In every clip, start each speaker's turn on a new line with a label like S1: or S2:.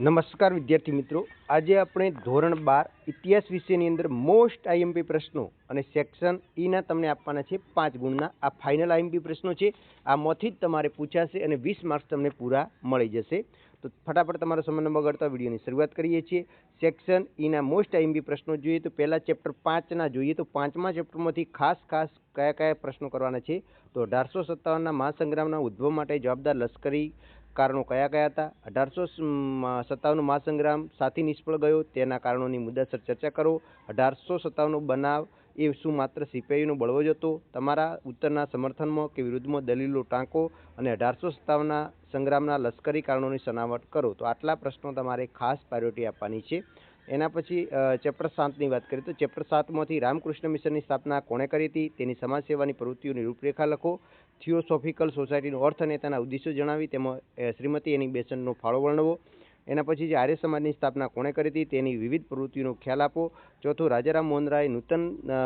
S1: નમસ્કાર વિદ્યાર્થી મિત્રો, આજે આપણે ધોરણ 12 ઇતિહાસ વિષયની અંદર મોસ્ટ આઈએમપી પ્રશ્નો અને સેક્શન ઈના તમને આપવાના છે 5 ગુણના. આ ફાઇનલ આઈએમપી પ્રશ્નો છે. આમાંથી જ તમારે પૂછાશે અને 20 માર્ક્સ તમને પૂરા મળી જશે. તો ફટાફટ તમારો સમય ન બગાડતા વિડીયોની શરૂઆત કરીએ છીએ. સેક્શન ઈના મોસ્ટ આઈએમપી પ્રશ્નો જોઈએ તો પહેલા ચેપ્ટર 5ના જોઈએ તો 5મા ચેપ્ટરમાંથી ખાસ કયા કયા પ્રશ્નો કરવાના છે. તો 1857ના મહાસંગ્રામના ઉદ્ભવ માટે જવાબદાર લશ્કરી કારણો કયા કયા હતા. 1857નો મહાસંગ્રામ સાથી નિષ્ફળ ગયો, તેના કારણોની મુદ્દાસર ચર્ચા કરો. 1857નો બનાવ એ શું માત્ર સિપાહીઓનો બળવો જ હતો? તમારા ઉત્તરના સમર્થનમાં કે વિરુદ્ધમાં દલીલો ટાંકો અને 1857ના સંગ્રામના લશ્કરી કારણોની સનાવટ કરો. તો આટલા પ્રશ્નો તમારે ખાસ પ્રાયોરિટી આપવાની છે. એના પછી ચેપ્ટર 7ની વાત કરીએ તો ચેપ્ટર 7માંથી રામકૃષ્ણ મિશનની સ્થાપના કોણે કરી હતી, તેની સમાજ સેવાની પ્રવૃત્તિઓની રૂપરેખા લખો. થિયોસોફિકલ સોસાયટીનો અર્થ અને તેના ઉદ્દેશો જણાવી તેમાં શ્રીમતી એની બેસનનો ફાળો વર્ણવો. એના પછી જે આર્ય સમાજની સ્થાપના કોણે કરી હતી તેની વિવિધ પ્રવૃત્તિઓનો ખ્યાલ આપો. ચોથું, રાજારામ મોહન રાય નૂતન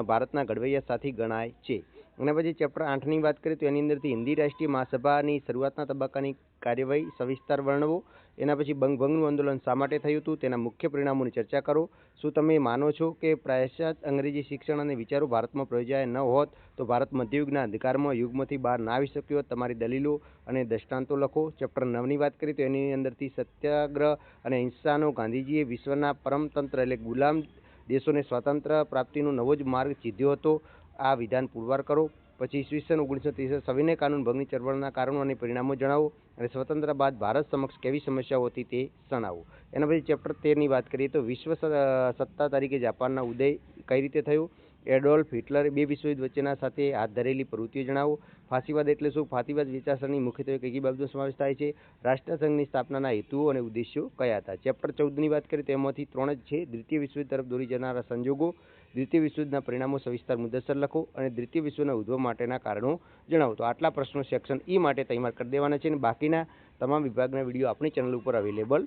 S1: ભારતના ઘડવૈયા સાથી ગણાય છે. એના પછી ચેપ્ટર 8ની વાત કરીએ તો એની અંદરથી હિન્દી રાષ્ટ્રીય મહાસભાની શરૂઆતના તબક્કાની કાર્યવાહી સવિસ્તાર વર્ણવો. એના પછી બંગભંગનું આંદોલન શા માટે થયું હતું, તેના મુખ્ય પરિણામોની ચર્ચા કરો. શું તમે માનો છો કે પાશ્ચાત્ય અંગ્રેજી શિક્ષણ અને વિચારો ભારતમાં પ્રયોજાયા ન હોત તો ભારત મધ્યયુગના અંધકારમાં યુગમાંથી બહાર ના આવી શક્યો હોત? તમારી દલીલો અને દ્રષ્ટાંતો લખો. ચેપ્ટર 9ની વાત કરીએ તો એની અંદરથી સત્યાગ્રહ અને હિંસાનો ગાંધીજીએ વિશ્વના પરમતંત્ર એટલે ગુલામ દેશોને સ્વાતંત્ર્ય પ્રાપ્તિનો નવો જ માર્ગ ચીધ્યો હતો. આ વિધાન પુરવાર કરો. પછી ઈસવીસન 1963 સવિનય કાનૂન ભંગની ચળવળના કારણો અને પરિણામો જણાવો અને સ્વતંત્રતા બાદ ભારત સમક્ષ કેવી સમસ્યાઓ હતી તે જણાવો. એના પછી ચેપ્ટર 13ની વાત કરીએ તો વિશ્વ સત્તા તરીકે જાપાનના ઉદય કઈ રીતે થયો. એડોલ્ફ હિટલરે 2 વિશ્વયુદ્ધ વચ્ચેના સાથે હાથ ધરેલી પ્રવૃત્તિઓ જણાવો. ફાસીવાદ એટલે શું? ફાસીવાદ વિચારસરણી મુખ્યત્વે કઈ બાબતનો સમાવેશ થાય છે. રાષ્ટ્રસંઘની સ્થાપનાના હેતુઓ અને ઉદ્દેશ્યો કયા હતા. ચેપ્ટર 14ની વાત કરીએ તો એમાંથી 3 જ છે. દ્વિતીય વિશ્વયુદ્ધ તરફ દોરી જનારા સંજોગો, દ્વિતીય વિશ્વયુદ્ધના પરિણામો સવિસ્તાર મુદ્દસર લખો અને દ્વિતીય વિશ્વના ઉદ્ભવ માટેના કારણો જણાવો. તો આટલા પ્રશ્નો સેક્શન ઈ માટે તૈયાર કરી દેવાના છે અને બાકીના તમામ વિભાગના વિડીયો આપણી ચેનલ ઉપર અવેલેબલ